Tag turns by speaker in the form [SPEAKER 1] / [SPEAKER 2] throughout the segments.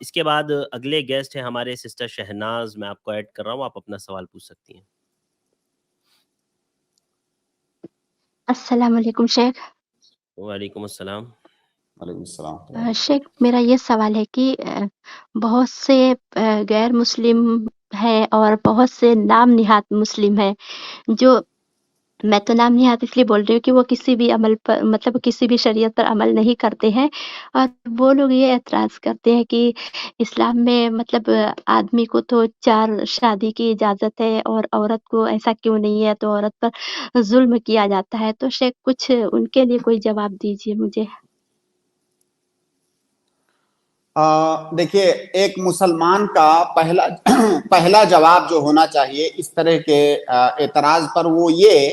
[SPEAKER 1] اس کے بعد اگلے گیسٹ ہیں ہمارے سسٹر شہناز، میں آپ کو ایڈ کر رہا ہوں، آپ اپنا سوال پوچھ سکتی ہیں.
[SPEAKER 2] السلام علیکم شیخ.
[SPEAKER 1] وعلیکم السلام.
[SPEAKER 3] وعلیکم السلام.
[SPEAKER 2] شیخ میرا یہ سوال ہے کہ بہت سے غیر مسلم ہیں اور بہت سے نام نہاد مسلم ہیں، جو میں تو نام نہاد اس لیے بول رہی ہوں کہ وہ کسی بھی عمل پر مطلب کسی بھی شریعت پر عمل نہیں کرتے ہیں، اور وہ لوگ یہ اعتراض کرتے ہیں کہ اسلام میں مطلب آدمی کو تو 4 شادی کی اجازت ہے اور عورت کو ایسا کیوں نہیں ہے، تو عورت پر ظلم کیا جاتا ہے. تو شیخ کچھ ان کے لیے کوئی جواب دیجیے مجھے.
[SPEAKER 3] دیکھیے، ایک مسلمان کا پہلا جواب جو ہونا چاہیے اس طرح کے اعتراض پر وہ یہ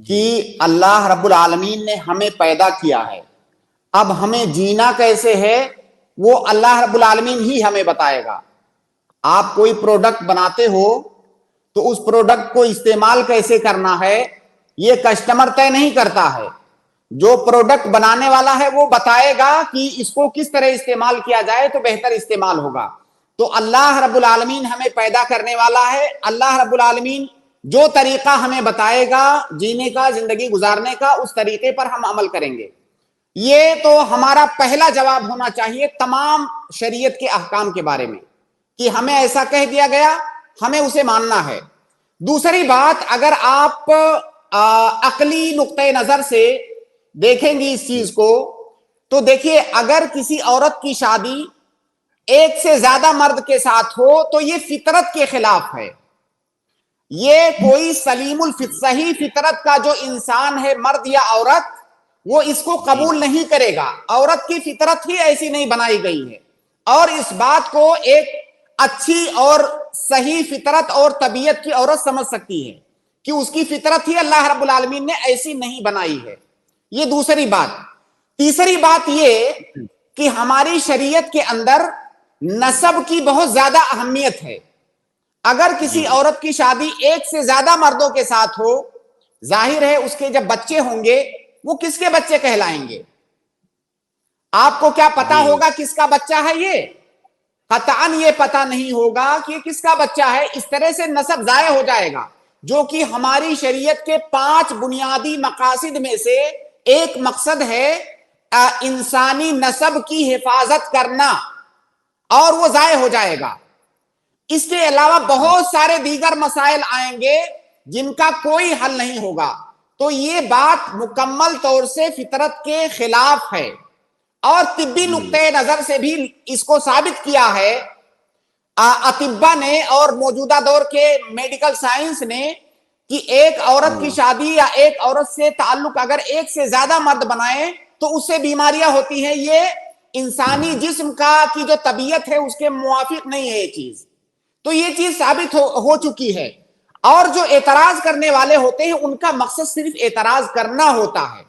[SPEAKER 3] کہ اللہ رب العالمین نے ہمیں پیدا کیا ہے، اب ہمیں جینا کیسے ہے وہ اللہ رب العالمین ہی ہمیں بتائے گا. آپ کوئی پروڈکٹ بناتے ہو تو اس پروڈکٹ کو استعمال کیسے کرنا ہے یہ کسٹمر طے نہیں کرتا ہے. جو پروڈکٹ بنانے والا ہے وہ بتائے گا کہ اس کو کس طرح استعمال کیا جائے تو بہتر استعمال ہوگا. تو اللہ رب العالمین ہمیں پیدا کرنے والا ہے، اللہ رب العالمین جو طریقہ ہمیں بتائے گا جینے کا، زندگی گزارنے کا، اس طریقے پر ہم عمل کریں گے. یہ تو ہمارا پہلا جواب ہونا چاہیے تمام شریعت کے احکام کے بارے میں کہ ہمیں ایسا کہہ دیا گیا، ہمیں اسے ماننا ہے. دوسری بات، اگر آپ عقلی نقطۂ نظر سے دیکھیں گی اس چیز کو تو دیکھیے، اگر کسی عورت کی شادی ایک سے زیادہ مرد کے ساتھ ہو تو یہ فطرت کے خلاف ہے. یہ کوئی سلیم صحیح فطرت کا جو انسان ہے، مرد یا عورت، وہ اس کو قبول نہیں کرے گا. عورت کی فطرت ہی ایسی نہیں بنائی گئی ہے، اور اس بات کو ایک اچھی اور صحیح فطرت اور طبیعت کی عورت سمجھ سکتی ہے کہ اس کی فطرت ہی اللہ رب العالمین نے ایسی نہیں بنائی ہے. یہ دوسری بات. تیسری بات یہ کہ ہماری شریعت کے اندر نسب کی بہت زیادہ اہمیت ہے. اگر کسی عورت کی شادی ایک سے زیادہ مردوں کے ساتھ ہو، ظاہر ہے اس کے جب بچے ہوں گے وہ کس کے بچے کہلائیں گے؟ آپ کو کیا پتا ہوگا کس کا بچہ ہے؟ یہ قطعاً یہ پتا نہیں ہوگا کہ کس کا بچہ ہے. اس طرح سے نسب ضائع ہو جائے گا، جو کہ ہماری شریعت کے 5 بنیادی مقاصد میں سے ایک مقصد ہے انسانی نسب کی حفاظت کرنا، اور وہ ضائع ہو جائے گا. اس کے علاوہ بہت سارے دیگر مسائل آئیں گے جن کا کوئی حل نہیں ہوگا. تو یہ بات مکمل طور سے فطرت کے خلاف ہے، اور طبی نقطۂ نظر سے بھی اس کو ثابت کیا ہے اطباء نے اور موجودہ دور کے میڈیکل سائنس نے کہ ایک عورت کی شادی یا ایک عورت سے تعلق اگر ایک سے زیادہ مرد بنائیں تو اس سے بیماریاں ہوتی ہیں. یہ انسانی جسم کی جو طبیعت ہے اس کے موافق نہیں ہے یہ چیز. تو یہ چیز ثابت ہو چکی ہے. اور جو اعتراض کرنے والے ہوتے ہیں ان کا مقصد صرف اعتراض کرنا ہوتا ہے،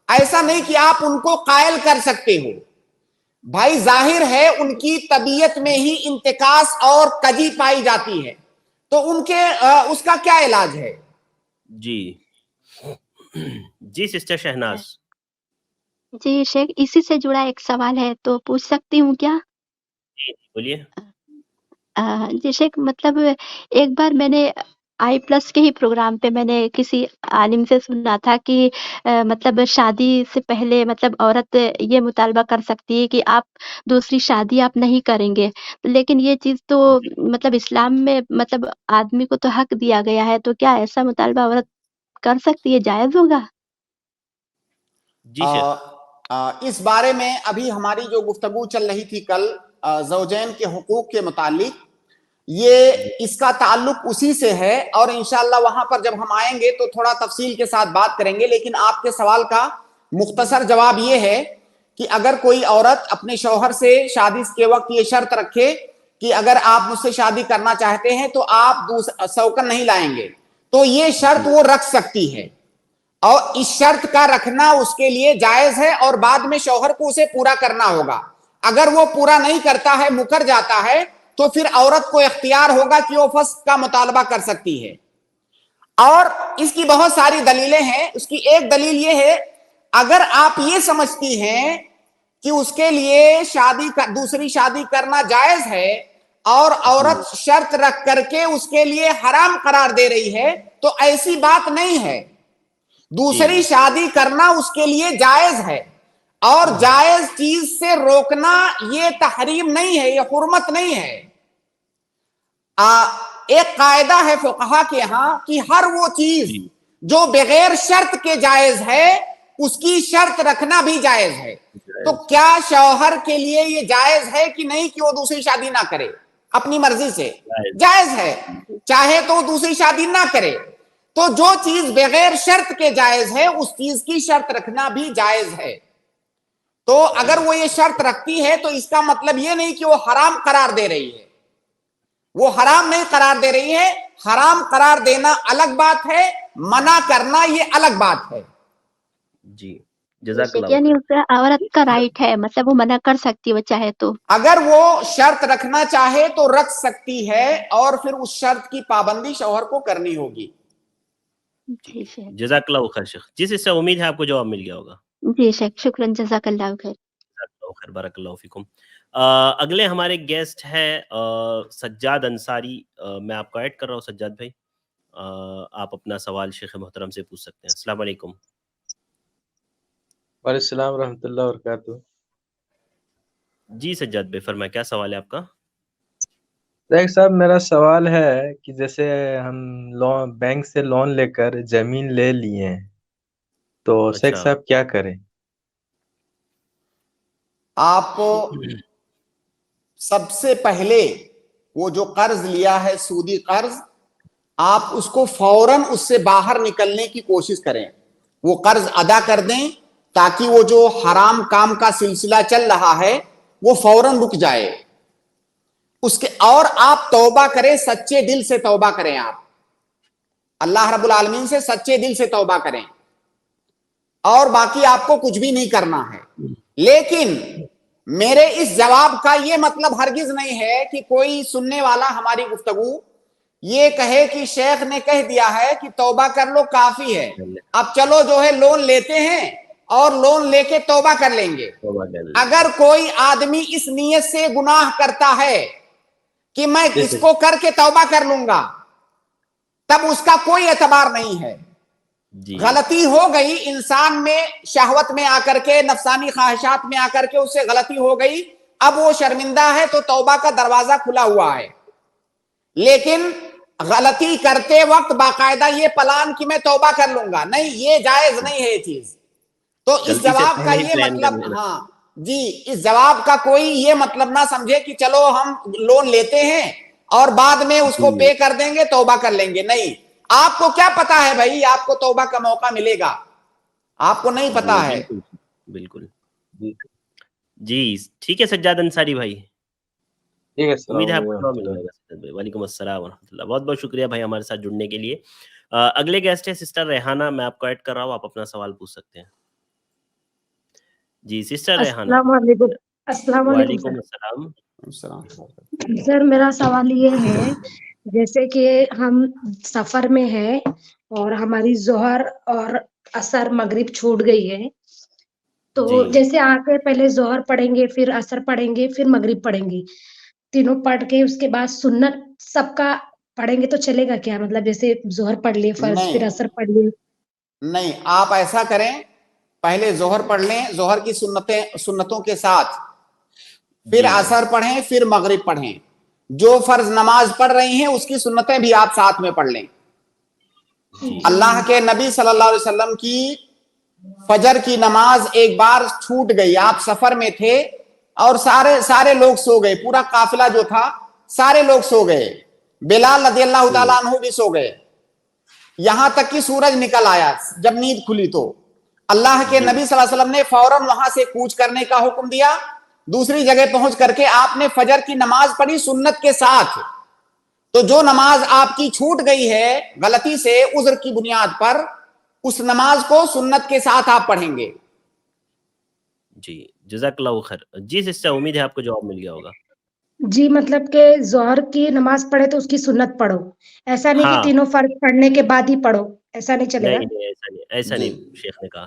[SPEAKER 3] ایسا نہیں کہ آپ ان کو قائل کر سکتے ہو. بھائی ظاہر ہے ان کی طبیعت میں ہی انتقاص اور کجی پائی جاتی ہے، تو ان کے اس کا کیا علاج ہے؟
[SPEAKER 1] جی سسٹر شہناز.
[SPEAKER 2] جی شیخ، اسی سے جڑا ایک سوال ہے تو پوچھ سکتی ہوں کیا؟
[SPEAKER 1] جی بولیے.
[SPEAKER 2] جی شیخ، مطلب ایک بار میں نے آئی پلس کے ہی پروگرام پہ میں نے کسی عالم سے سنا تھا کہ مطلب شادی سے پہلے مطلب عورت یہ مطالبہ کر سکتی ہے کہ آپ دوسری شادی آپ نہیں کریں گے، لیکن یہ چیز تو مطلب اسلام میں مطلب آدمی کو تو حق دیا گیا ہے، تو کیا ایسا مطالبہ عورت کر سکتی ہے؟ جائز ہوگا؟
[SPEAKER 1] جی شیخ.
[SPEAKER 3] اس بارے میں ابھی ہماری جو گفتگو چل رہی تھی کل زوجین کے حقوق کے متعلق، یہ اس کا تعلق اسی سے ہے، اور انشاءاللہ وہاں پر جب ہم آئیں گے تو تھوڑا تفصیل کے ساتھ بات کریں گے. لیکن آپ کے سوال کا مختصر جواب یہ ہے کہ اگر کوئی عورت اپنے شوہر سے شادی کے وقت یہ شرط رکھے کہ اگر آپ مجھ سے شادی کرنا چاہتے ہیں تو آپ سوکن نہیں لائیں گے، تو یہ شرط وہ رکھ سکتی ہے، اور اس شرط کا رکھنا اس کے لیے جائز ہے، اور بعد میں شوہر کو اسے پورا کرنا ہوگا. اگر وہ پورا نہیں کرتا ہے، مکر جاتا ہے، تو پھر عورت کو اختیار ہوگا کہ وہ فسخ کا مطالبہ کر سکتی ہے. اور اس کی بہت ساری دلیلیں ہیں. اس کی ایک دلیل یہ ہے، اگر آپ یہ سمجھتی ہیں کہ اس کے لیے دوسری شادی کرنا جائز ہے اور عورت شرط رکھ کر کے اس کے لیے حرام قرار دے رہی ہے تو ایسی بات نہیں ہے. دوسری شادی کرنا اس کے لیے جائز ہے اور جائز چیز سے روکنا یہ تحریم نہیں ہے, یہ حرمت نہیں ہے. ایک قاعدہ ہے فقہا کے ہاں کہ ہر وہ چیز جو بغیر شرط کے جائز ہے اس کی شرط رکھنا بھی جائز ہے. تو کیا شوہر کے لیے یہ جائز ہے کہ نہیں کہ وہ دوسری شادی نہ کرے اپنی مرضی سے؟ جائز ہے, چاہے تو وہ دوسری شادی نہ کرے. تو جو چیز بغیر شرط کے جائز ہے اس چیز کی شرط رکھنا بھی جائز ہے. تو اگر وہ یہ شرط رکھتی ہے تو اس کا مطلب یہ نہیں کہ وہ حرام قرار دے رہی ہے, وہ حرام نہیں قرار دے رہی ہے. حرام قرار دینا الگ بات ہے, منع کرنا یہ الگ بات ہے.
[SPEAKER 1] جی جزاک اللہ.
[SPEAKER 2] یعنی اس کا عورت کا رائٹ ہے, مطلب وہ منع کر سکتی ہے وہ چاہے تو,
[SPEAKER 3] اگر وہ شرط رکھنا چاہے تو رکھ سکتی ہے اور پھر اس شرط کی پابندی شوہر کو کرنی ہوگی.
[SPEAKER 2] جی شیخ.
[SPEAKER 1] جزاک اللہ خیر شیخ. جس اس سے امید ہے آپ کو جواب مل گیا ہوگا.
[SPEAKER 2] جی شیخ, شکراً, جزاک اللہ خیر.
[SPEAKER 1] جزاک اللہ خیر, بارک اللہ فیکم. اگلے ہمارے گیسٹ ہے سجاد انصاری. میں آپ کو ایڈ کر رہا ہوں. سجاد بھائی آپ اپنا سوال شیخ محترم سے پوچھ سکتے ہیں. السلام علیکم.
[SPEAKER 4] وعلیکم السلام ورحمۃ اللہ وبرکاتہ.
[SPEAKER 1] جی سجاد بھائی فرمائیں, کیا سوال ہے آپ کا؟
[SPEAKER 4] دیکھ صاحب, میرا سوال ہے کہ جیسے ہم بینک سے لون لے کر زمین لے لیے ہیں تو شیخ صاحب کیا کریں؟
[SPEAKER 3] آپ سب سے پہلے وہ جو قرض لیا ہے سودی قرض, آپ اس کو فوراً اس سے باہر نکلنے کی کوشش کریں, وہ قرض ادا کر دیں تاکہ وہ جو حرام کام کا سلسلہ چل رہا ہے وہ فوراً رک جائے. اس کے اور آپ توبہ کریں, سچے دل سے توبہ کریں, آپ اللہ رب العالمین سے سچے دل سے توبہ کریں, اور باقی آپ کو کچھ بھی نہیں کرنا ہے. لیکن میرے اس جواب کا یہ مطلب ہرگز نہیں ہے کہ کوئی سننے والا ہماری گفتگو یہ کہے کہ شیخ نے کہہ دیا ہے کہ توبہ کر لو کافی ہے, اب چلو جو ہے لون لیتے ہیں اور لون لے کے توبہ کر لیں گے. اگر کوئی آدمی اس نیت سے گناہ کرتا ہے کہ میں اس کو کر کے توبہ کر لوں گا, تب اس کا کوئی اعتبار نہیں ہے. غلطی ہو گئی انسان میں, شہوت میں آ کر کے, نفسانی خواہشات میں آ کر کے اس سے غلطی ہو گئی, اب وہ شرمندہ ہے تو توبہ کا دروازہ کھلا ہوا ہے. لیکن غلطی کرتے وقت باقاعدہ یہ پلان کہ میں توبہ کر لوں گا, نہیں, یہ جائز نہیں ہے یہ چیز. تو اس جواب کا یہ مطلب, ہاں جی, اس جواب کا کوئی یہ مطلب نہ سمجھے کہ چلو ہم لون لیتے ہیں اور بعد میں اس کو پے کر دیں گے توبہ کر لیں گے. نہیں, آپ کو کیا پتا ہے بھائی آپ کو توبہ کا موقع ملے گا, آپ کو نہیں پتا ہے.
[SPEAKER 1] بالکل جی ٹھیک ہے سجاد انصاری بھائی, امید ہے آپ کو جواب مل جائے گا. وعلیکم السلام ورحمۃ اللہ, بہت بہت شکریہ بھائی ہمارے ساتھ جڑنے کے لیے. اگلے گیسٹ ہے سسٹر ریحانہ, میں آپ کو ایڈ کر رہا ہوں, آپ اپنا سوال پوچھ سکتے ہیں. جی سسٹر ریحانہ.
[SPEAKER 5] السلام علیکم. السلام علیکم
[SPEAKER 3] السلام.
[SPEAKER 5] سر, میرا سوال یہ ہے جیسے کہ ہم سفر میں ہیں اور ہماری ظہر اور عصر مغرب چھوٹ گئی ہے, تو جیسے آ کے پہلے ظہر پڑھیں گے, پھر عصر پڑھیں گے, پھر مغرب پڑھیں گے, تینوں پڑھ کے اس کے بعد سنت سب کا پڑھیں گے تو چلے گا کیا؟ مطلب جیسے ظہر پڑھ لیے فرض, پھر عصر پڑھ لیے.
[SPEAKER 3] نہیں, آپ ایسا کریں, پہلے ظہر پڑھ لیں ظہر کی سنتوں کے ساتھ, پھر عصر پڑھیں, پھر مغرب پڑھیں. جو فرض نماز پڑھ رہی ہیں اس کی سنتیں بھی آپ ساتھ میں پڑھ لیں. اللہ کے نبی صلی اللہ علیہ وسلم کی فجر کی نماز ایک بار چھوٹ گئی, آپ سفر میں تھے اور سارے لوگ سو گئے, پورا قافلہ جو تھا سارے لوگ سو گئے, بلال رضی اللہ تعالیٰ عنہ بھی سو گئے, یہاں تک کہ سورج نکل آیا. جب نیند کھلی تو اللہ کے نبی صلی اللہ علیہ وسلم نے فوراً وہاں سے کوچ کرنے کا حکم دیا, دوسری جگہ پہنچ کر کے آپ نے فجر کی نماز پڑھی سنت کے ساتھ. تو جو نماز آپ کی چھوٹ گئی ہے غلطی سے عذر کی بنیاد پر, اس نماز کو سنت کے ساتھ آپ پڑھیں گے.
[SPEAKER 1] جی جزاک اللہ خیر. جی سسٹر, امید ہے آپ کو جواب مل گیا ہوگا.
[SPEAKER 5] جی, مطلب کہ ظہر کی نماز پڑھے تو اس کی سنت پڑھو, ایسا نہیں کہ تینوں فرض پڑھنے کے بعد ہی پڑھو, ایسا نہیں چلے گا.
[SPEAKER 1] نہیں ایسا نہیں شیخ نے کہا.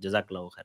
[SPEAKER 1] جزاک اللہ خیر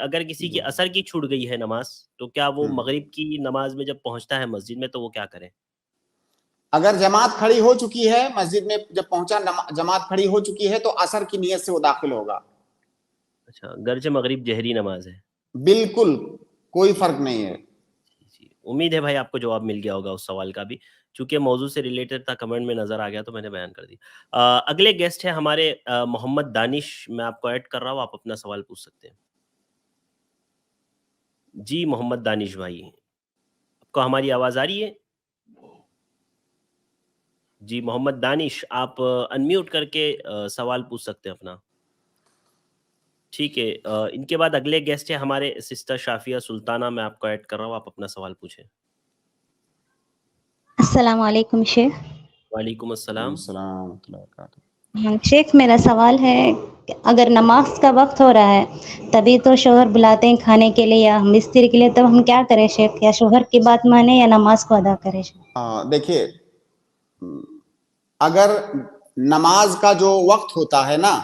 [SPEAKER 1] اگر کسی کی اثر کی چھوٹ گئی ہے نماز تو کیا وہ مغرب کی نماز میں جب پہنچتا ہے مسجد میں تو وہ کیا کرے
[SPEAKER 3] اگر جماعت کھڑی ہو چکی ہے مسجد میں جب پہنچا جماعت کھڑی ہو چکی ہے تو عصر کی نیت سے وہ داخل ہوگا
[SPEAKER 1] اچھا گرچہ مغرب جہری نماز ہے
[SPEAKER 3] بالکل کوئی فرق نہیں ہے
[SPEAKER 1] جی امید ہے بھائی آپ کو جواب مل گیا ہوگا اس سوال کا بھی چونکہ موضوع سے ریلیٹڈ تھا کمنٹ میں نظر آ گیا تو میں نے بیان کر دی اگلے گیسٹ ہے ہمارے محمد دانش میں آپ کو ایڈ کر رہا ہوں آپ اپنا سوال پوچھ سکتے ہیں جی محمد دانش بھائی آپ کو ہماری آواز آ رہی ہے جی محمد دانش آپ انمیوٹ کر کے سوال پوچھ سکتے ہیں اپنا ٹھیک ہے ان کے بعد اگلے گیسٹ ہے ہمارے سسٹر شافیہ سلطانہ میں آپ کو ایڈ کر رہا ہوں آپ اپنا سوال پوچھیں
[SPEAKER 6] السلام علیکم شیخ
[SPEAKER 1] وعلیکم السلام
[SPEAKER 3] السلام ورحمۃ اللہ وبرکاتہ
[SPEAKER 6] شیخ میرا سوال ہے کہ اگر نماز کا وقت ہو رہا ہے تبھی تو شوہر بلاتے ہیں کھانے کے لیے یا مستری کے لیے تب ہم کیا کریں شیخ یا شوہر کی بات مانیں یا نماز کو ادا کریں شیخ
[SPEAKER 3] دیکھیے اگر نماز کا جو وقت ہوتا ہے نا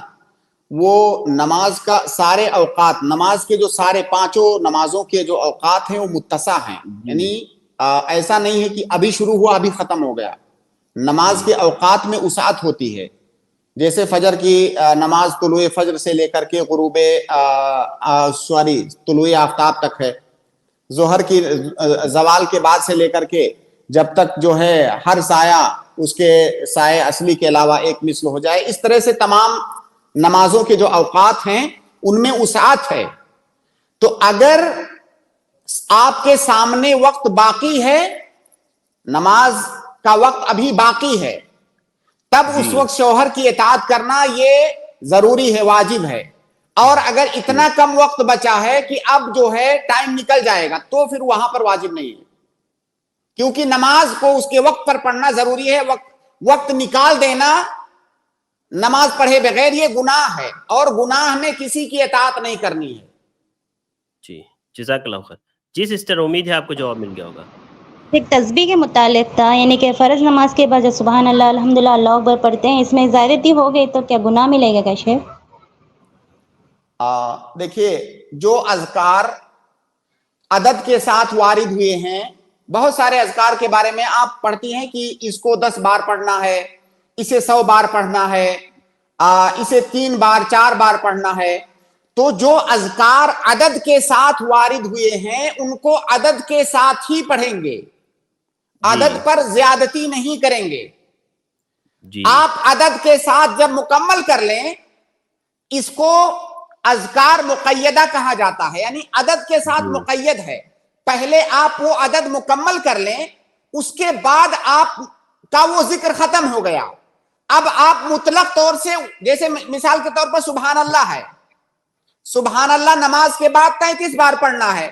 [SPEAKER 3] وہ نماز کا سارے اوقات نماز کے جو سارے پانچوں نمازوں کے جو اوقات ہیں وہ متسع ہیں یعنی ایسا نہیں ہے کہ ابھی شروع ہوا ابھی ختم ہو گیا نماز کے اوقات میں وسعت ہوتی ہے جیسے فجر کی نماز طلوع فجر سے لے کر کے غروب طلوع آفتاب تک ہے ظہر کی زوال کے بعد سے لے کر کے جب تک جو ہے ہر سایہ اس کے سایہ اصلی کے علاوہ ایک مثل ہو جائے اس طرح سے تمام نمازوں کے جو اوقات ہیں ان میں وسعت ہے تو اگر آپ کے سامنے وقت باقی ہے نماز کا وقت ابھی باقی ہے تب اس وقت شوہر کی اطاعت کرنا یہ ضروری ہے واجب ہے اور اگر اتنا کم وقت بچا ہے کہ اب جو ہے ٹائم نکل جائے گا تو پھر وہاں پر واجب نہیں ہے کیونکہ نماز کو اس کے وقت پر پڑھنا ضروری ہے وقت نکال دینا نماز پڑھے بغیر یہ گناہ ہے اور گناہ میں کسی کی اطاعت نہیں کرنی ہے
[SPEAKER 1] جی جزاک اللہ خیر جی سسٹر امید ہے آپ کو جواب مل گیا ہوگا
[SPEAKER 6] ایک تسبیح کے متعلق تھا یعنی کہ فرض نماز کے بعد جو سبحان اللہ الحمدللہ اللہ اکبر پڑھتے ہیں اس میں زیادتی ہو گئی تو کیا گناہ ملے گا کیا شیخ
[SPEAKER 3] دیکھیے جو اذکار عدد کے ساتھ وارد ہوئے ہیں بہت سارے اذکار کے بارے میں آپ پڑھتی ہیں کہ اس کو 10 بار پڑھنا ہے اسے 100 بار پڑھنا ہے اسے 3 بار 4 بار پڑھنا ہے تو جو اذکار عدد کے ساتھ وارد ہوئے ہیں ان کو عدد کے ساتھ ہی پڑھیں گے عدد پر زیادتی نہیں کریں گے آپ عدد کے ساتھ جب مکمل کر لیں اس کو اذکار مقیدہ کہا جاتا ہے یعنی عدد کے ساتھ مقید ہے پہلے آپ وہ عدد مکمل کر لیں اس کے بعد آپ کا وہ ذکر ختم ہو گیا اب آپ مطلق طور سے جیسے مثال کے طور پر سبحان اللہ ہے سبحان اللہ نماز کے بعد 33 بار پڑھنا ہے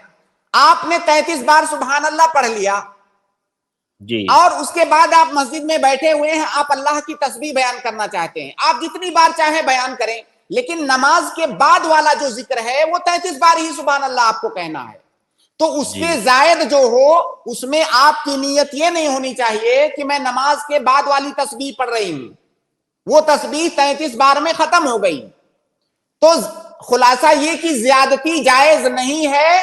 [SPEAKER 3] آپ نے 33 بار سبحان اللہ پڑھ لیا اور اس کے بعد آپ مسجد میں بیٹھے ہوئے ہیں آپ اللہ کی تسبیح بیان کرنا چاہتے ہیں آپ جتنی بار چاہیں بیان کریں لیکن نماز کے بعد والا جو ذکر ہے وہ 33 بار ہی سبحان اللہ آپ کو کہنا ہے تو اس کے زائد جو ہو اس میں آپ کی نیت یہ نہیں ہونی چاہیے کہ میں نماز کے بعد والی تسبیح پڑھ رہی ہوں وہ تسبیح 33 بار میں ختم ہو گئی تو خلاصہ یہ کہ زیادتی جائز نہیں ہے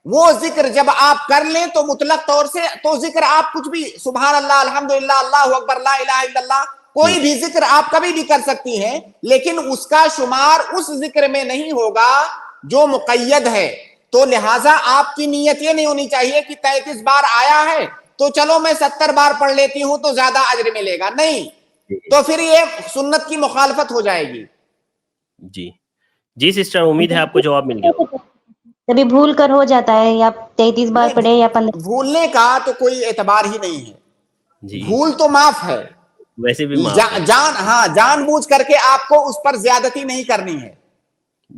[SPEAKER 3] وہ ذکر جب آپ کر لیں تو مطلق طور سے تو ذکر آپ کچھ بھی سبحان اللہ الحمدللہ اللہ اکبر لا الہ الا اللہ کوئی بھی ذکر آپ کبھی بھی کر سکتی ہیں لیکن اس کا شمار اس ذکر میں نہیں ہوگا جو مقید ہے تو لہٰذا آپ کی نیت یہ نہیں ہونی چاہیے کہ 33 بار آیا ہے تو چلو میں 70 بار پڑھ لیتی ہوں تو زیادہ اجر ملے گا نہیں تو پھر یہ سنت کی مخالفت ہو جائے گی
[SPEAKER 1] جی جی سسٹر امید ہے آپ کو جواب مل گیا
[SPEAKER 6] کبھی بھول کر ہو جاتا ہے یا 33 بار پڑھے یا 15
[SPEAKER 3] بھولنے کا تو کوئی اعتبار ہی نہیں ہے بھول تو معاف ہے
[SPEAKER 1] ویسے بھی
[SPEAKER 3] جان بوجھ کر کے آپ کو اس پر زیادتی نہیں کرنی ہے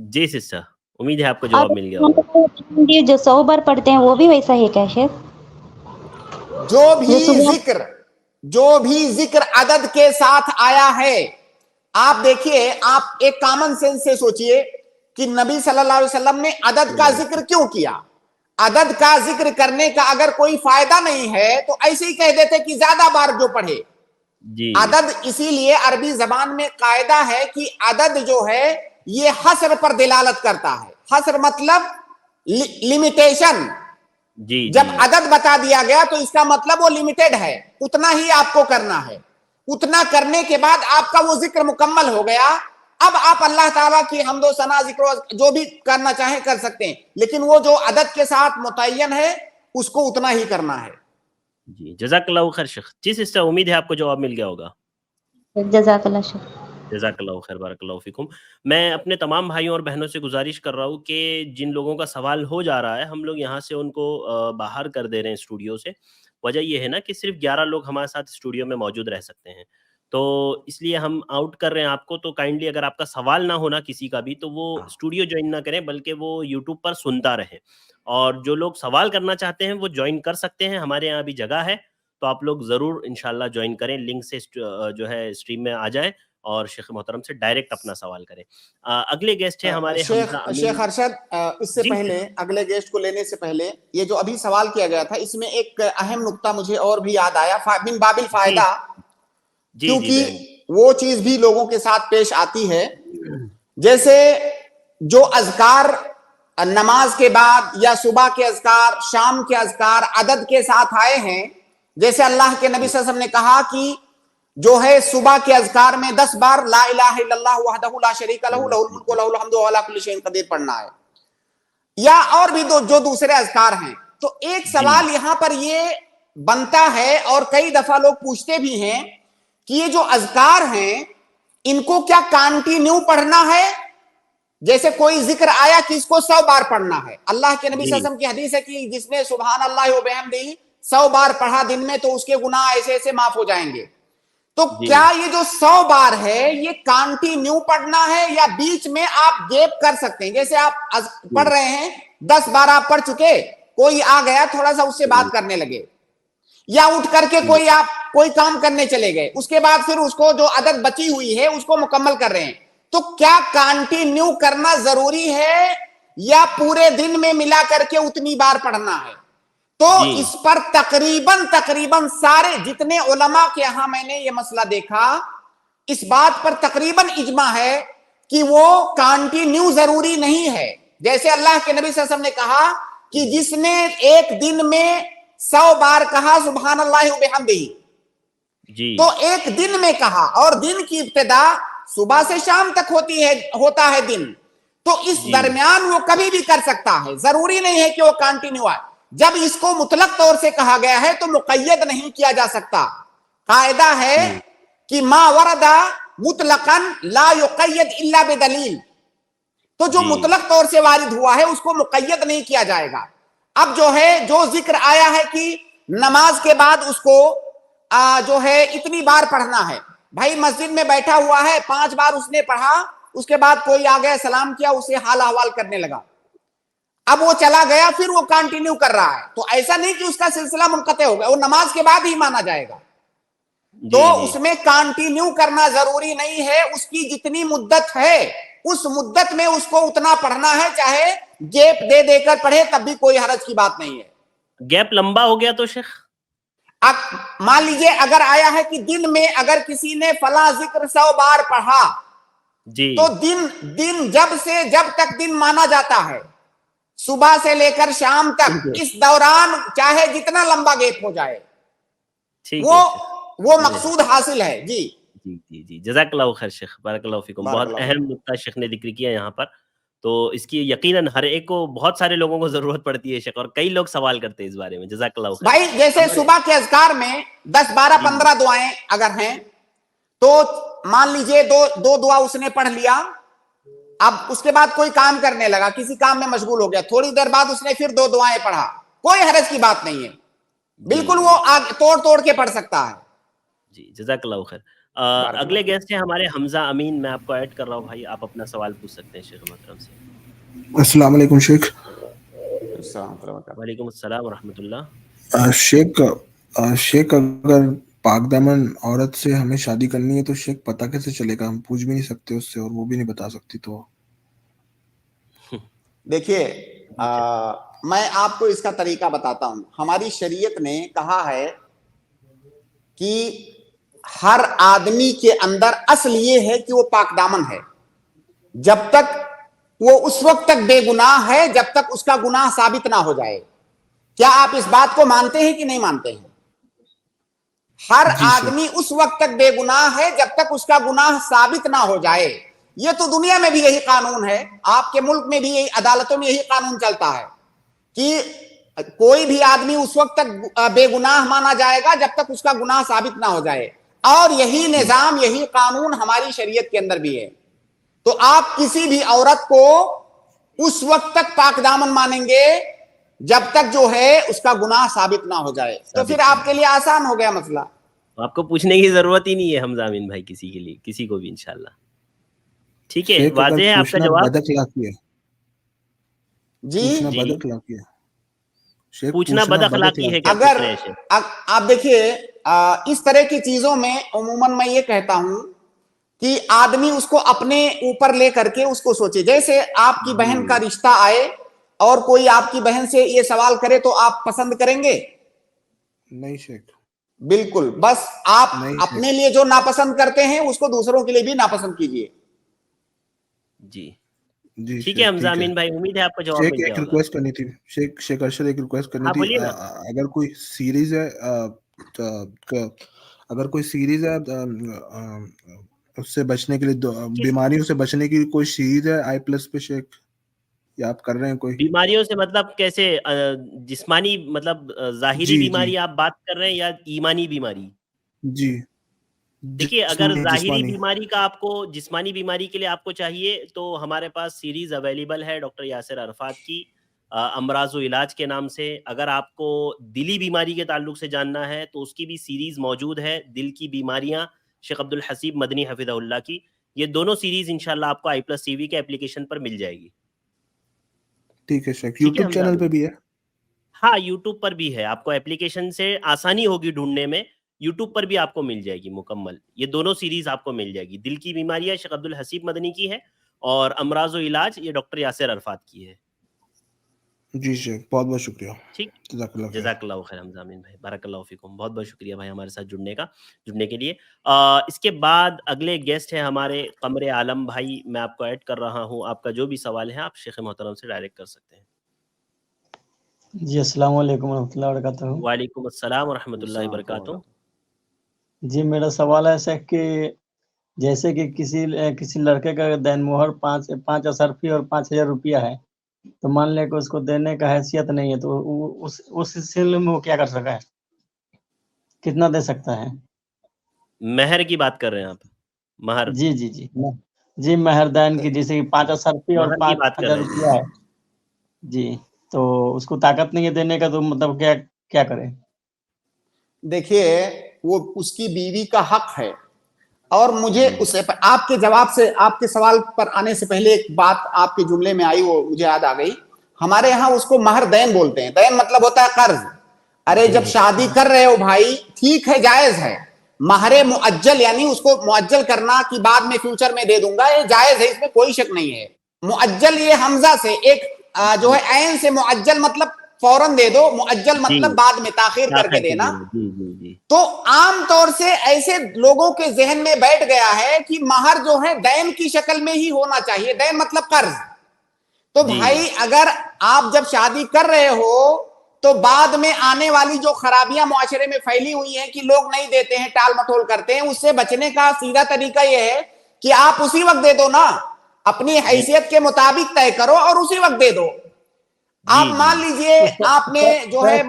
[SPEAKER 1] جی سسٹر امید ہے آپ کو جواب مل گیا
[SPEAKER 6] جو 100 بار پڑھتے ہیں وہ بھی ویسا ہی کیا شیخ
[SPEAKER 3] جو بھی ذکر عدد کے ساتھ آیا ہے آپ دیکھیے آپ ایک کامن سینس سے سوچئے کہ نبی صلی اللہ علیہ وسلم نے عدد کا ذکر کیوں کیا عدد کا ذکر کرنے کا اگر کوئی فائدہ نہیں ہے تو ایسے ہی کہہ دیتے کہ زیادہ بار جو پڑھے. عدد اسی لیے عربی زبان میں قاعدہ ہے کہ عدد جو ہے یہ حصر پر دلالت کرتا ہے. حصر مطلب لمیٹیشن. جب عدد بتا دیا گیا تو اس کا مطلب وہ لمیٹیڈ ہے, اتنا ہی آپ کو کرنا ہے. اتنا کرنے کے بعد آپ کا وہ ذکر مکمل ہو گیا. اب آپ اللہ تعالیٰ کی حمد و ثنا ذکر جو بھی کرنا چاہیں کر سکتے ہیں, لیکن وہ جو عدد کے ساتھ متعین ہے اس کو اتنا ہی کرنا ہے.
[SPEAKER 1] جی جزاک اللہ خیر شیخ. جس اس سے امید ہے آپ کو جواب مل گیا ہوگا.
[SPEAKER 6] جزاک اللہ شیخ.
[SPEAKER 1] جزاک اللہ خیر, بارک اللہ فیکم. میں اپنے تمام بھائیوں اور بہنوں سے گزارش کر رہا ہوں کہ جن لوگوں کا سوال ہو جا رہا ہے ہم لوگ یہاں سے ان کو باہر کر دے رہے ہیں اسٹوڈیو سے. وجہ یہ ہے نا کہ صرف 11 لوگ ہمارے ساتھ اسٹوڈیو میں موجود رہ سکتے ہیں, تو اس لیے ہم آؤٹ کر رہے ہیں آپ کو. تو کائنڈلی اگر آپ کا سوال نہ ہونا کسی کا بھی تو وہ اسٹوڈیو جوائن نہ کریں, بلکہ وہ یوٹیوب پر سنتا رہے. اور جو لوگ سوال کرنا چاہتے ہیں وہ جوائن کر سکتے ہیں, ہمارے یہاں بھی جگہ ہے, تو آپ لوگ ضرور انشاءاللہ جوائن کریں. لنک سے جو ہے اسٹریم میں آ جائیں اور شیخ محترم سے ڈائریکٹ اپنا سوال کریں. اگلے گیسٹ ہیں ہمارے
[SPEAKER 3] شیخ ارشد, اس سے پہلے اگلے گیسٹ کو لینے سے پہلے یہ جو ابھی سوال کیا گیا تھا اس میں ایک اہم نقطہ مجھے اور بھی یاد آیا من باب الفائدہ, کیونکہ وہ چیز بھی لوگوں کے ساتھ پیش آتی ہے. جیسے جو اذکار نماز کے بعد یا صبح کے اذکار, شام کے اذکار عدد کے ساتھ آئے ہیں, جیسے اللہ کے نبی صلی اللہ علیہ وسلم نے کہا کہ جو ہے صبح کے اذکار میں 10 بار لا الہ الا اللہ وحدہ لا شریک لہ لہ الملک و لہ الحمد وهو علی کل شیء قدیر پڑھنا ہے, یا اور بھی جو دوسرے اذکار ہیں. تو ایک سوال یہاں پر یہ بنتا ہے اور کئی دفعہ لوگ پوچھتے بھی ہیں کہ یہ جو اذکار ہیں ان کو کیا کانٹینیو پڑھنا ہے؟ جیسے کوئی ذکر آیا کہ اس کو 100 بار پڑھنا ہے. اللہ کے نبی صلی اللہ علیہ وسلم کی حدیث ہے کہ جس نے سبحان اللہ و بحمدہ 100 بار پڑھا دن میں تو اس کے گناہ ایسے ایسے معاف ہو جائیں گے. تو کیا یہ جو 100 بار ہے یہ کانٹینیو پڑھنا ہے یا بیچ میں آپ گیپ کر سکتے ہیں؟ جیسے آپ پڑھ رہے ہیں 10 بار آپ پڑھ چکے, کوئی آ گیا تھوڑا سا اس سے بات کرنے لگے, یا اٹھ کر کے کوئی کام کرنے چلے گئے, اس کے بعد پھر اس کو جو عدد بچی ہوئی ہے اس کو مکمل کر رہے ہیں, تو کیا کانٹینیو کرنا ضروری ہے یا پورے دن میں ملا کر کے اتنی بار پڑھنا ہے؟ تو اس پر تقریباً سارے جتنے علماء کے ہاں میں نے یہ مسئلہ دیکھا, اس بات پر تقریباً اجماع ہے کہ وہ کانٹینیو ضروری نہیں ہے. جیسے اللہ کے نبی صلی اللہ علیہ وسلم نے کہا کہ جس نے ایک دن میں 100 بار کہا سبحان اللہ و بحمدہ, تو ایک دن میں کہا, اور دن کی ابتدا صبح سے شام تک ہوتا ہے دن, تو اس درمیان وہ کبھی بھی کر سکتا ہے, ضروری نہیں ہے کہ وہ کانٹینیو ہے. جب اس کو مطلق طور سے کہا گیا ہے تو مقید نہیں کیا جا سکتا. قاعدہ ہے کہ ما ورد مطلقاً لا یقید الا بدلیل, تو جو مطلق طور سے وارد ہوا ہے اس کو مقید نہیں کیا جائے گا. اب جو ہے جو ذکر آیا ہے کہ نماز کے بعد اس کو جو ہے اتنی بار پڑھنا ہے, بھائی مسجد میں بیٹھا ہوا ہے 5 بار اس نے پڑھا, اس کے بعد کوئی آ گیا سلام کیا, اسے حال احوال کرنے لگا, اب وہ چلا گیا, پھر وہ کنٹینیو کر رہا ہے, تو ایسا نہیں کہ اس کا سلسلہ منقطع ہو گیا, وہ نماز کے بعد ہی مانا جائے گا. تو اس میں کنٹینیو کرنا ضروری نہیں ہے, اس کی جتنی مدت ہے اس مدت میں اس کو اتنا پڑھنا ہے, چاہے گیپ دے کر پڑھے تب بھی کوئی حرج کی بات نہیں ہے.
[SPEAKER 1] گیپ لمبا ہو گیا تو شیخ,
[SPEAKER 3] اب مان لیجئے اگر آیا ہے کہ دن میں اگر کسی نے فلاں ذکر 100 بار پڑھا, تو دن جب تک دن مانا جاتا ہے صبح سے لے کر شام تک, اس دوران چاہے جتنا لمبا گیپ ہو جائے وہ مقصود حاصل ہے.
[SPEAKER 1] جی جزاک اللہ خیر شیخ, بارک اللہ فیکم. بہت اہم نقطہ شیخ نے ذکر کیا یہاں پر, تو اس کی یقیناً ہر ایک کو, بہت سارے لوگوں کو ضرورت پڑتی ہے شیخ, اور کئی لوگ سوال کرتے ہیں اس بارے میں. جزاک اللہ خیر.
[SPEAKER 3] بھائی جیسے صبح کے اذکار میں 10 12 15 دعائیں اگر ہیں, تو مان لیجئے دو دعا اس نے پڑھ لیا, اب اس کے بعد کوئی کام کرنے لگا, کسی کام میں مشغول ہو گیا, تھوڑی دیر بعد اس نے پھر 2 دعائیں پڑھا, کوئی حرج کی بات نہیں ہے, بالکل وہ توڑ کے پڑھ سکتا ہے.
[SPEAKER 1] جی جزاک اللہ خیر. اگلے گیسٹ ہیں ہمارے حمزہ امین, میں آپ کو ایڈ کر رہا ہوں بھائی, آپ اپنا سوال پوچھ سکتے ہیں شیخ محترم سے.
[SPEAKER 7] السلام علیکم شیخ.
[SPEAKER 1] وعلیکم السلام ورحمۃ اللہ.
[SPEAKER 7] شیخ اگر پاک دامن عورت سے ہمیں شادی کرنی ہے تو شیخ پتہ کیسے چلے گا؟ ہم پوچھ بھی نہیں سکتے اس سے اور وہ بھی نہیں بتا سکتی. تو
[SPEAKER 3] دیکھیے میں آپ کو اس کا طریقہ بتاتا ہوں. ہماری شریعت نے کہا ہے کہ ہر آدمی کے اندر اصل یہ ہے کہ وہ پاک دامن ہے, جب تک وہ اس وقت تک بے گناہ ہے جب تک اس کا گناہ ثابت نہ ہو جائے. کیا آپ اس بات کو مانتے ہیں کہ نہیں مانتے ہیں؟ ہر آدمی اس وقت تک بے گناہ ہے جب تک اس کا گناہ ثابت نہ ہو جائے. یہ تو دنیا میں بھی یہی قانون ہے, آپ کے ملک میں بھی یہی, عدالتوں میں یہی قانون چلتا ہے کہ کوئی بھی آدمی اس وقت تک بے گناہ مانا جائے گا جب تک اس کا گناہ ثابت نہ ہو جائے. اور یہی نظام, یہی قانون ہماری شریعت کے اندر بھی ہے. تو آپ کسی بھی عورت کو اس وقت تک پاک دامن مانیں گے جب تک جو ہے اس کا گناہ ثابت نہ ہو جائے. تو پھر آپ کے لیے آسان ہو گیا مسئلہ,
[SPEAKER 1] آپ کو پوچھنے کی ضرورت ہی نہیں ہے حمزہ امین بھائی کسی کے لیے, کسی کو بھی انشاءاللہ. ٹھیک ہے, واضح ہے آپ کا جواب.
[SPEAKER 7] بد اخلاقی ہے
[SPEAKER 3] جی
[SPEAKER 7] بد اخلاقی ہے,
[SPEAKER 1] پوچھنا بد اخلاقی ہے.
[SPEAKER 3] اگر آپ دیکھیے اس طرح کی چیزوں میں عموماً میں یہ کہتا ہوں کہ آدمی اس کو اپنے اوپر لے کر کے اس کو سوچے. جیسے آپ کی بہن کا رشتہ آئے اور کوئی آپ کی بہن سے یہ سوال کرے تو آپ پسند کریں گے؟ نہیں شیخ, بالکل. بس آپ اپنے لیے جو ناپسند کرتے ہیں اس کو دوسروں کے لیے بھی ناپسند کیجئے.
[SPEAKER 1] جی ٹھیک ہے حمزہ امین بھائی, امید ہے آپ کو جواب مل گیا ہوگا.
[SPEAKER 7] ایک ریکویسٹ کرنی تھی شیخ ارشد, ایک ریکویسٹ کرنی تھی. اگر کوئی سیریز ہے, اگر کوئی سیریز ہے اس سے بچنے کے لیے, بیماریوں سے بچنے کی کوئی سیریز ہے آئی پلس پہ شیخ, یا آپ کر رہے ہیں کوئی؟
[SPEAKER 1] بیماریوں سے مطلب کیسے, جسمانی مطلب ظاہری بیماری آپ بات کر رہے ہیں یا ایمانی بیماری؟
[SPEAKER 7] جی
[SPEAKER 1] دیکھیے, اگر ظاہری بیماری کا آپ کو, جسمانی بیماری کے لیے آپ کو چاہیے تو ہمارے پاس سیریز اویلیبل ہے ڈاکٹر یاسر عرفات کی, امراض و علاج کے نام سے. اگر آپ کو دلی بیماری کے تعلق سے جاننا ہے تو اس کی بھی سیریز موجود ہے, دل کی بیماریاں, شیخ عبد الحسیب مدنی حفظہ اللہ کی. یہ دونوں سیریز انشاءاللہ آپ کو آئی پلس ٹی وی کے اپلیکیشن پر مل جائے گی.
[SPEAKER 7] ٹھیک ہے شیخ, یوٹیوب چینل پہ بھی ہے؟
[SPEAKER 1] ہاں یوٹیوب پر بھی ہے, آپ کو اپلیکیشن سے آسانی ہوگی ڈھونڈنے میں, یوٹیوب پر بھی آپ کو مل جائے گی مکمل. یہ دونوں سیریز آپ کو مل جائے گی. دل کی بیماریاں شیخ عبد الحسیب مدنی کی ہے اور امراض و علاج یہ ڈاکٹر یاسر عرفات کی ہے.
[SPEAKER 7] جی شیخ, بہت بہت شکریہ.
[SPEAKER 1] ٹھیک, جزاک اللہ خیر حمزہ امین بھائی, بارک اللہ فیکم. بہت بہت شکریہ بھائی ہمارے ساتھ جڑنے کے لیے. اس کے بعد اگلے گیسٹ ہیں ہمارے قمر عالم بھائی. میں آپ کو ایڈ کر رہا ہوں, آپ کا جو بھی سوال ہے آپ شیخ محترم سے ڈائریکٹ کر سکتے ہیں.
[SPEAKER 8] جی السلام علیکم ورحمۃ اللہ وبرکاتہ.
[SPEAKER 1] وعلیکم السلام ورحمۃ اللہ وبرکاتہ.
[SPEAKER 8] جی میرا سوال ہے شیخ کہ جیسے کہ کسی لڑکے کا دین مہر 5 اشرفی اور 5,000 روپیہ ہے, تو مان لے کہ اس کو دینے کا حیثیت نہیں ہے, تو اس سلسلے میں وہ کیا کر سکتا ہے, کتنا دے سکتا ہے؟
[SPEAKER 1] مہر کی بات کر رہے ہیں آپ؟ مہر,
[SPEAKER 8] جی جی جی جی مہر دین کی, جیسے کہ 5 اشرفی اور 5,000 روپیہ ہے جی, تو اس کو طاقت نہیں ہے دینے کا, تو مطلب کیا کرے؟
[SPEAKER 3] دیکھیے, وہ اس کی بیوی کا حق ہے. اور مجھے اسے آپ کے جواب سے, آپ کے سوال پر آنے سے پہلے ایک بات آپ کے جملے میں آئی, وہ مجھے یاد آ گئی. ہمارے ہاں اس کو مہر دین بولتے ہیں. دین مطلب ہوتا ہے قرض. ارے جب شادی کر رہے ہو بھائی, ٹھیک ہے, جائز ہے. مہر مؤجل یعنی اس کو مؤجل کرنا کہ بعد میں فیوچر میں دے دوں گا, یہ جائز ہے, اس میں کوئی شک نہیں ہے. مؤجل یہ حمزہ سے ایک جو ہے عین سے مؤجل مطلب فوراً دے دو, مؤجل مطلب بعد میں تاخیر کر کے دینا. تو عام طور سے ایسے لوگوں کے ذہن میں بیٹھ گیا ہے کہ مہر جو ہے دین کی شکل میں ہی ہونا چاہیے. دین مطلب قرض. تو بھائی اگر آپ جب شادی کر رہے ہو تو بعد میں آنے والی جو خرابیاں معاشرے میں پھیلی ہوئی ہیں کہ لوگ نہیں دیتے ہیں, ٹال مٹول کرتے ہیں, اس سے بچنے کا سیدھا طریقہ یہ ہے کہ آپ اسی وقت دے دو نا, اپنی حیثیت کے مطابق طے کرو اور اسی وقت دے دو. آپ مان لیجئے آپ نے جو ہے,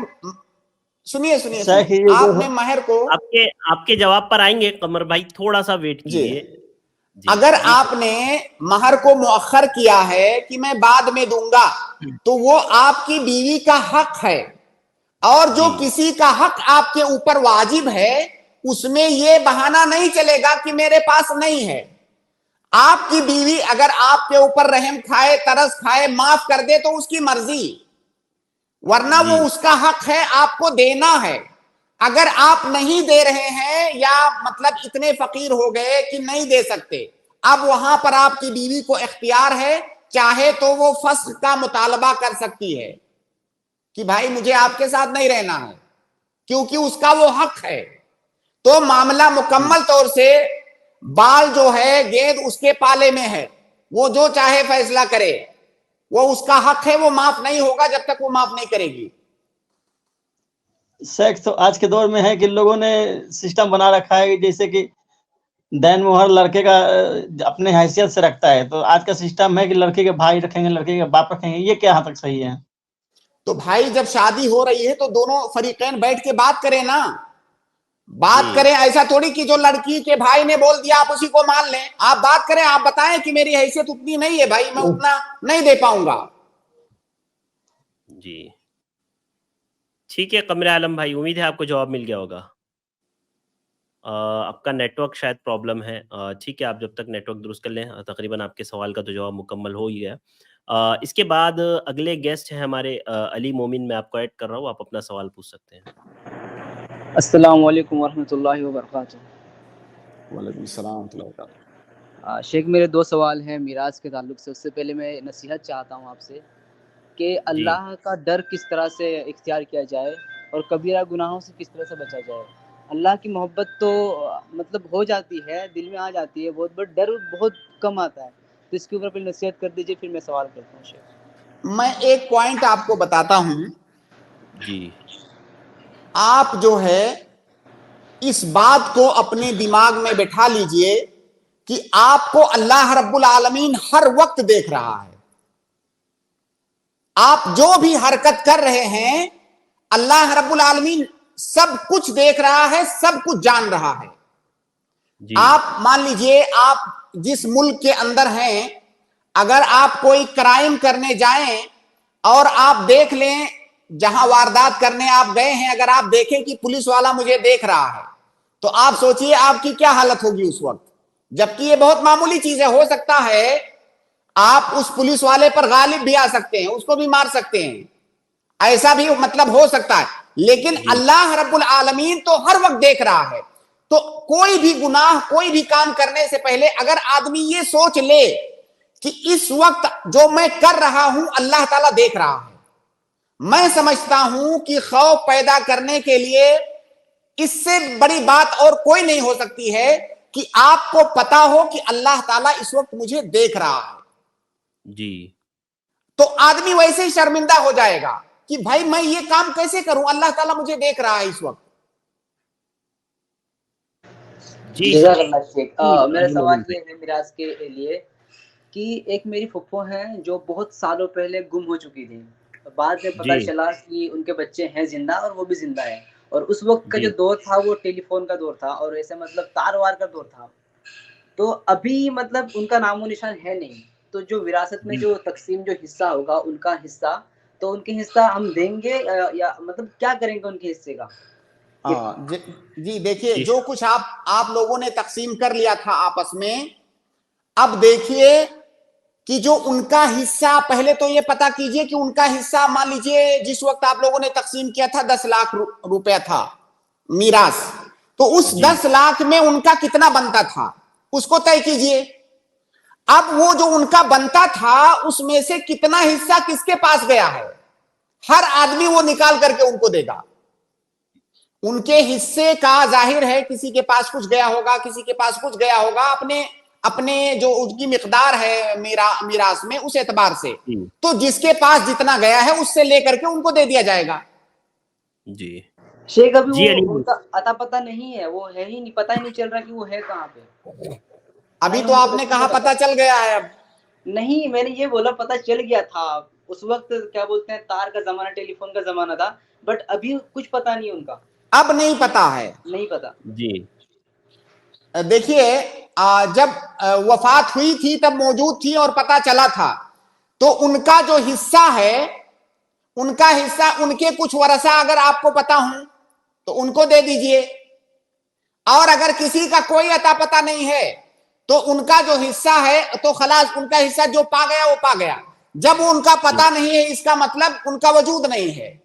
[SPEAKER 3] سنیے آپ نے مہر کو,
[SPEAKER 1] آپ کے جواب پر آئیں گے قمر بھائی, تھوڑا سا ویٹ کیجئے.
[SPEAKER 3] اگر آپ نے مہر کو مؤخر کیا ہے کہ میں بعد میں دوں گا, تو وہ آپ کی بیوی کا حق ہے. اور جو کسی کا حق آپ کے اوپر واجب ہے, اس میں یہ بہانہ نہیں چلے گا کہ میرے پاس نہیں ہے. آپ کی بیوی اگر آپ کے اوپر رحم کھائے, ترس کھائے, معاف کر دے تو اس کی مرضی, ورنہ وہ اس کا حق ہے, آپ کو دینا ہے. اگر آپ نہیں دے رہے ہیں یا مطلب اتنے فقیر ہو گئے کہ نہیں دے سکتے, اب وہاں پر آپ کی بیوی کو اختیار ہے چاہے تو وہ فسخ کا مطالبہ کر سکتی ہے کہ بھائی مجھے آپ کے ساتھ نہیں رہنا ہے، کیونکہ اس کا وہ حق ہے. تو معاملہ مکمل طور سے بال جو ہے گیند اس کے پالے میں ہے، وہ جو چاہے فیصلہ کرے، وہ اس کا حق ہے، وہ معاف نہیں ہوگا جب تک وہ معاف نہیں کرے گی.
[SPEAKER 8] شیخ تو آج کے دور میں ہے کہ لوگوں نے سسٹم بنا رکھا ہے جیسے کہ دین مہر لڑکے کا اپنے حیثیت سے رکھتا ہے، تو آج کا سسٹم ہے کہ لڑکے کے بھائی رکھیں گے، لڑکے کے باپ رکھیں گے، یہ کیا حد تک صحیح ہے؟
[SPEAKER 3] تو بھائی جب شادی ہو رہی ہے تو دونوں فریقین بیٹھ کے بات کریں نا، بات کریں. ایسا تھوڑی کہ جو لڑکی کے بھائی نے بول دیا آپ اسی کو مان لیں. آپ بات کریں، آپ بتائیں کہ میری حیثیت اتنی نہیں ہے بھائی، میں اتنا نہیں دے پاؤں گا.
[SPEAKER 1] جی ٹھیک ہے قمر عالم بھائی، امید ہے آپ کو جواب مل گیا ہوگا. آپ کا نیٹ ورک شاید پرابلم ہے. ٹھیک ہے، آپ جب تک نیٹ ورک درست کر لیں تقریباً آپ کے سوال کا تو جواب مکمل ہو ہی گیا. اس کے بعد اگلے گیسٹ ہیں ہمارے علی مومن، میں آپ کو ایڈ کر رہا ہوں، آپ اپنا سوال پوچھ سکتے ہیں.
[SPEAKER 9] السلام علیکم ورحمۃ اللہ وبرکاتہ.
[SPEAKER 3] وعلیکم السلام ورحمۃ اللہ وبرکاتہ.
[SPEAKER 9] شیخ میرے 2 سوال ہیں میراث کے تعلق سے. اس سے پہلے میں نصیحت چاہتا ہوں آپ سے کہ اللہ کا ڈر کس طرح سے اختیار کیا جائے اور کبیرہ گناہوں سے کس طرح سے بچا جائے. اللہ کی محبت تو مطلب ہو جاتی ہے، دل میں آ جاتی ہے بہت، بٹ ڈر بہت کم آتا ہے. تو اس کے اوپر پھر نصیحت کر دیجیے، پھر میں سوال کرتا ہوں. شیخ
[SPEAKER 3] میں ایک پوائنٹ آپ کو بتاتا ہوں.
[SPEAKER 1] جی
[SPEAKER 3] آپ جو ہے اس بات کو اپنے دماغ میں بٹھا لیجئے کہ آپ کو اللہ رب العالمین ہر وقت دیکھ رہا ہے. آپ جو بھی حرکت کر رہے ہیں اللہ رب العالمین سب کچھ دیکھ رہا ہے، سب کچھ جان رہا ہے. آپ مان لیجئے آپ جس ملک کے اندر ہیں، اگر آپ کوئی کرائم کرنے جائیں اور آپ دیکھ لیں جہاں واردات کرنے آپ گئے ہیں، اگر آپ دیکھیں کہ پولیس والا مجھے دیکھ رہا ہے تو آپ سوچئے آپ کی کیا حالت ہوگی اس وقت. جبکہ یہ بہت معمولی چیز ہے، ہو سکتا ہے آپ اس پولیس والے پر غالب بھی آ سکتے ہیں، اس کو بھی مار سکتے ہیں، ایسا بھی مطلب ہو سکتا ہے. لیکن اللہ رب العالمین تو ہر وقت دیکھ رہا ہے. تو کوئی بھی گناہ، کوئی بھی کام کرنے سے پہلے اگر آدمی یہ سوچ لے کہ اس وقت جو میں کر رہا ہوں اللہ تعالیٰ دیکھ رہا ہے، میں سمجھتا ہوں کہ خوف پیدا کرنے کے لیے اس سے بڑی بات اور کوئی نہیں ہو سکتی ہے کہ آپ کو پتا ہو کہ اللہ تعالیٰ اس وقت مجھے دیکھ رہا ہے.
[SPEAKER 1] جی
[SPEAKER 3] تو آدمی ویسے ہی شرمندہ ہو جائے گا کہ بھائی میں یہ کام کیسے کروں، اللہ تعالیٰ مجھے دیکھ رہا ہے اس وقت.
[SPEAKER 9] جزاک اللہ شیخ. میرا سوال یہ ہے میراث کے لیے کہ ایک میری پھپھو ہیں جو بہت سالوں پہلے گم ہو چکی تھی. بعد میں پتہ چلا کہ ان کے بچے ہیں زندہ اور وہ بھی زندہ ہیں، اور اس وقت کا جو دور تھا وہ ٹیلی فون کا دور تھا اور ایسے مطلب تار وار کا دور تھا. تو ابھی مطلب ان کا نام و نشان ہے نہیں. تو جو وراثت میں جو تقسیم جو حصہ ہوگا ان کا حصہ، تو ان کے حصہ ہم دیں گے یا مطلب کیا کریں گے ان کے حصے کا؟
[SPEAKER 3] جی دیکھیے، جو کچھ آپ لوگوں نے تقسیم کر لیا تھا آپس میں، اب دیکھیے کہ جو ان کا حصہ، پہلے تو یہ پتا کیجئے کہ ان کا حصہ مان لیجئے جس وقت آپ لوگوں نے تقسیم کیا تھا 10 لاکھ روپیہ تھا میراث، تو اس 10 لاکھ میں ان کا کتنا بنتا تھا اس کو طے کیجئے. اب وہ جو ان کا بنتا تھا اس میں سے کتنا حصہ کس کے پاس گیا ہے، ہر آدمی وہ نکال کر کے ان کو دے گا. ان کے حصے کا ظاہر ہے کسی کے پاس کچھ گیا ہوگا، کسی کے پاس کچھ گیا ہوگا، اپنے جو ان کی مقدار ہے میراث میں اس اعتبار سے. تو جس کے پاس جتنا گیا ہے اس سے لے کر کے ان کو دے دیا جائے گا.
[SPEAKER 1] جی
[SPEAKER 9] شیخ ابھی وہ ان کا اتا پتہ نہیں ہے، وہ ہے ہی نہیں، پتہ ہی نہیں چل رہا کہ وہ ہے کہاں پہ.
[SPEAKER 3] ابھی تو آپ نے کہا پتہ چل گیا ہے. اب
[SPEAKER 9] نہیں، میں نے یہ بولا پتہ چل گیا تھا اس وقت، کیا بولتے ہیں تار کا زمانہ، ٹیلی فون کا زمانہ تھا، بٹ ابھی کچھ پتہ نہیں ان کا.
[SPEAKER 3] اب نہیں پتا ہے،
[SPEAKER 9] نہیں پتا.
[SPEAKER 1] جی
[SPEAKER 3] دیکھیے جب وفات ہوئی تھی تب موجود تھی اور پتا چلا تھا، تو ان کا جو حصہ ہے، ان کا حصہ ان کے کچھ ورثہ اگر آپ کو پتا ہوں تو ان کو دے دیجئے، اور اگر کسی کا کوئی عطا پتہ نہیں ہے تو ان کا جو حصہ ہے تو خلاص ان کا حصہ جو پا گیا وہ پا گیا. جب ان کا پتہ نہیں ہے اس کا مطلب ان کا وجود نہیں ہے.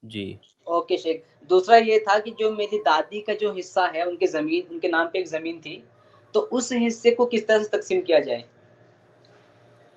[SPEAKER 1] جی
[SPEAKER 9] اوکے شیخ. دوسرا یہ تھا کہ جو میری دادی کا جو حصہ ہے، ان کے زمین، ان کے نام پہ ایک زمین تھی، تو اس حصے کو کس طرح سے تقسیم کیا جائے؟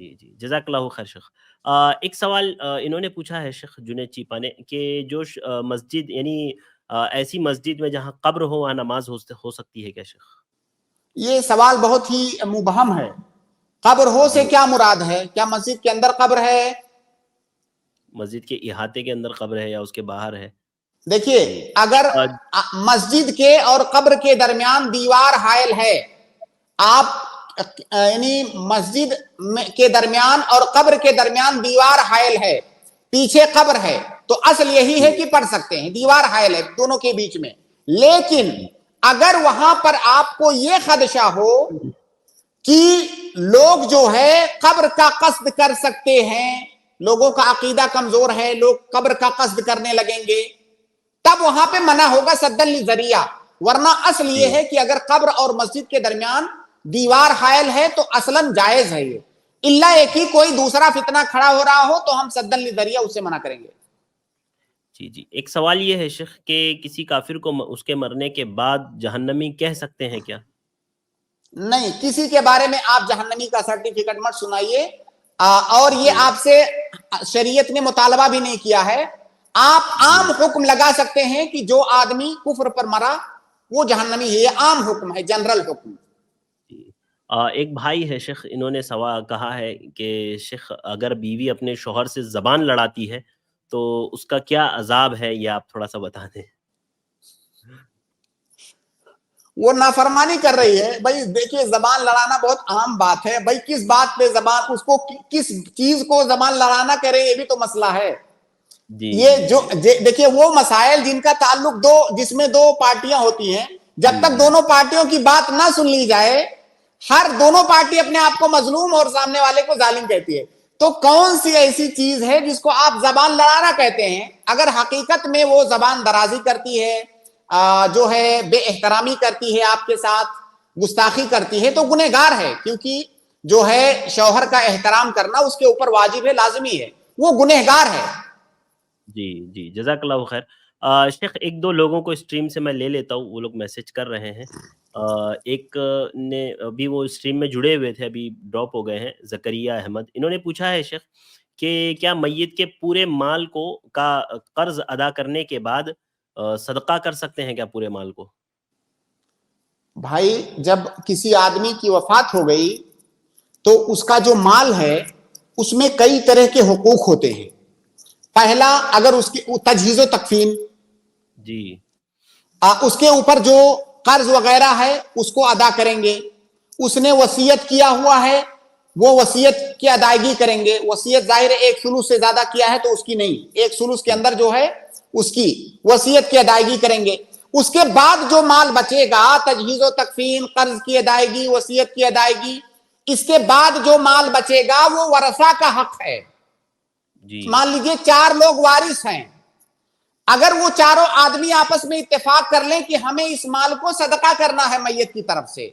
[SPEAKER 1] جی جی جزاک اللہ خیر شیخ. ایک سوال انہوں نے پوچھا ہے شیخ جنید چیپا نے کہ جو مسجد یعنی ایسی مسجد میں جہاں قبر ہو وہاں نماز ہو سکتی ہے کیا شیخ؟
[SPEAKER 3] یہ سوال بہت ہی مبہم ہے. قبر ہو سے کیا مراد ہے؟ کیا مسجد کے اندر قبر ہے؟
[SPEAKER 1] مسجد کے احاطے کے اندر قبر ہے یا اس کے باہر ہے؟
[SPEAKER 3] دیکھیے اگر مسجد کے اور قبر کے درمیان دیوار حائل ہے، آپ یعنی مسجد کے درمیان اور قبر کے درمیان دیوار حائل ہے، پیچھے قبر ہے، تو اصل یہی ہے کہ پڑھ سکتے ہیں. دیوار حائل ہے دونوں کے بیچ میں. لیکن اگر وہاں پر آپ کو یہ خدشہ ہو کہ لوگ جو ہے قبر کا قصد کر سکتے ہیں، لوگوں کا عقیدہ کمزور ہے، لوگ قبر کا قصد کرنے لگیں گے، تب وہاں پہ منع ہوگا سدًا للذریعہ. ورنہ اصل یہ ہے کہ اگر قبر اور مسجد کے درمیان دیوار حائل ہے تو اصلاً جائز ہے. یہ اللہ ایک ہی کوئی دوسرا فتنہ کھڑا ہو رہا ہو تو ہم سدًا للذریعہ اس سے منع کریں گے.
[SPEAKER 1] جی جی. ایک سوال یہ ہے شیخ کہ کسی کافر کو اس کے مرنے کے بعد جہنمی کہہ سکتے ہیں کیا؟
[SPEAKER 3] نہیں، کسی کے بارے میں آپ جہنمی کا سرٹیفکیٹ مت سنائیے، اور یہ آپ سے شریعت نے مطالبہ بھی نہیں کیا ہے. آپ عام حکم لگا سکتے ہیں کہ جو آدمی کفر پر مرا وہ جہنمی ہے. یہ عام حکم ہے، جنرل حکم.
[SPEAKER 1] ایک بھائی ہے شیخ، انہوں نے سوال کہا ہے کہ شیخ اگر بیوی اپنے شوہر سے زبان لڑاتی ہے تو اس کا کیا عذاب ہے، یہ آپ تھوڑا سا بتا دیں.
[SPEAKER 3] وہ نافرمانی کر رہی ہے. بھائی دیکھیے زبان لڑانا بہت عام بات ہے. بھائی کس بات پہ زبان، اس کو کس چیز کو زبان لڑانا کرے، یہ بھی تو مسئلہ ہے. یہ جو دیکھیے وہ مسائل جن کا تعلق جس میں دو پارٹیاں ہوتی ہیں، جب تک دونوں پارٹیوں کی بات نہ سن لی جائے، ہر دونوں پارٹی اپنے آپ کو مظلوم اور سامنے والے کو ظالم کہتی ہے. تو کون سی ایسی چیز ہے جس کو آپ زبان لڑانا کہتے ہیں؟ اگر حقیقت میں وہ زبان درازی کرتی ہے، جو ہے بے احترامی کرتی ہے، آپ کے ساتھ گستاخی کرتی ہے، تو گنہگار ہے. کیونکہ جو ہے شوہر کا احترام کرنا اس کے اوپر واجب ہے، لازمی ہے. وہ گنہگار ہے. جی
[SPEAKER 1] جی جزاک اللہ خیر. شیخ ایک دو لوگوں کو اسٹریم سے میں لے لیتا ہوں، وہ لوگ میسج کر رہے ہیں. ایک نے ابھی وہ اسٹریم میں جڑے ہوئے تھے، ابھی ڈراپ ہو گئے ہیں، زکریا احمد. انہوں نے پوچھا ہے شیخ کہ کیا میت کے پورے مال کا قرض ادا کرنے کے بعد صدقہ کر سکتے ہیں کیا پورے مال کو؟
[SPEAKER 3] بھائی جب کسی آدمی کی وفات ہو گئی تو اس کا جو مال ہے اس میں کئی طرح کے حقوق ہوتے ہیں. پہلا، اگر اس کی تجہیز و تکفین،
[SPEAKER 1] جی
[SPEAKER 3] اس کے اوپر جو قرض وغیرہ ہے اس کو ادا کریں گے. اس نے وصیت کیا ہوا ہے، وہ وصیت کی ادائیگی کریں گے. وصیت ظاہر 1/3 سے زیادہ کیا ہے تو اس کی نہیں، 1/3 کے اندر جو ہے اس کی وصیت کی ادائیگی کریں گے. اس کے بعد جو مال بچے گا، تجہیز و تکفین، قرض کی ادائیگی، وصیت کی ادائیگی، اس کے بعد جو مال بچے گا وہ ورثہ کا حق ہے. مان لیجئے 4 لوگ وارث ہیں، اگر وہ چاروں آدمی آپس میں اتفاق کر لیں کہ ہمیں اس مال کو صدقہ کرنا ہے میت کی طرف سے،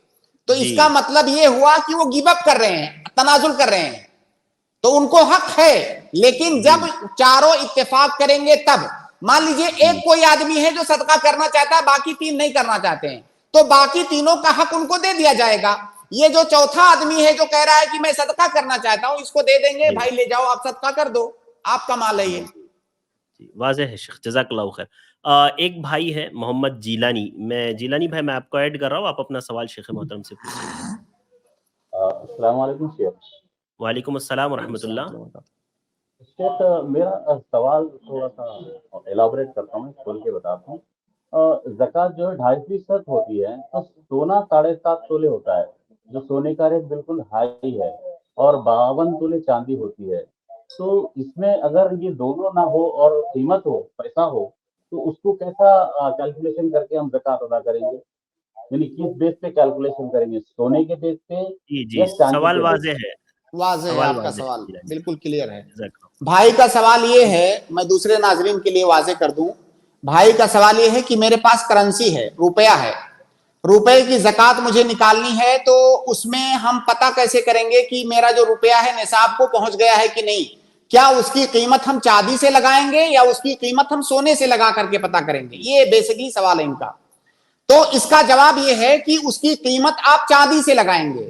[SPEAKER 3] تو اس کا مطلب یہ ہوا کہ وہ گیو اپ کر رہے ہیں، تنازل کر رہے ہیں، تو ان کو حق ہے. لیکن جب چاروں اتفاق کریں گے تب. مان لیجئے ایک کوئی آدمی ہے جو صدقہ کرنا چاہتا ہے، باقی 3 نہیں کرنا چاہتے ہیں، تو باقی تینوں کا حق ان کو دے دیا جائے گا. یہ جو چوتھا آدمی ہے جو کہہ رہا ہے کہ میں صدقہ کرنا چاہتا ہوں، اس کو دے دیں گے، بھائی لے جاؤ آپ صدقہ کر دو، آپ کا مال ہے یہ.
[SPEAKER 1] واضح ہے شیخ، جزاک اللہ خیر. ایک بھائی ہے محمد جیلانی، جیلانی بھائی میں آپ کو ایڈ کر رہا ہوں، آپ اپنا سوال شیخ محترم سے پوچھیں.
[SPEAKER 10] السلام علیکم شیخ.
[SPEAKER 1] وعلیکم السلام ورحمۃ اللہ.
[SPEAKER 10] شیخ میرا سوال تھوڑا سا ایلابریٹ کرتا ہوں، کھول کے بتاتا ہوں. زکوٰۃ جو ہے 2.5% ہوتی ہے، تو سونا 7.5 تولے ہوتا ہے، جو سونے کا ریٹ بالکل ہائی ہے، اور 52 تولے چاندی ہوتی ہے. تو اس میں اگر یہ دونوں نہ ہو اور قیمت ہو، پیسہ ہو، تو اس کو کیسا کیلکولیشن کر کے ہم زکوٰۃ ادا کریں گے؟ یعنی کس بیس پہ کیلکولیشن کریں گے، سونے کے بیس پہ یا چاندی
[SPEAKER 1] سوال
[SPEAKER 10] کے
[SPEAKER 1] واضح
[SPEAKER 10] بیس پہ؟
[SPEAKER 1] ہے،
[SPEAKER 3] واضح ہے آپ کا سوال،
[SPEAKER 1] ہے.
[SPEAKER 3] بالکل کلیئر ہے. بھائی کا سوال یہ ہے، میں دوسرے ناظرین کے لیے واضح کر دوں. بھائی کا سوال یہ ہے کہ میرے پاس کرنسی ہے، روپیہ ہے، روپے کی زکوٰۃ مجھے نکالنی ہے، تو اس میں ہم پتہ کیسے کریں گے کہ میرا جو روپیہ ہے نصاب کو پہنچ گیا ہے کہ نہیں؟ کیا اس کی قیمت ہم چاندی سے لگائیں گے یا اس کی قیمت ہم سونے سے لگا کر کے پتہ کریں گے؟ یہ بیسکلی سوال ہے ان کا. تو اس کا جواب یہ ہے کہ اس کی قیمت آپ چاندی سے لگائیں گے.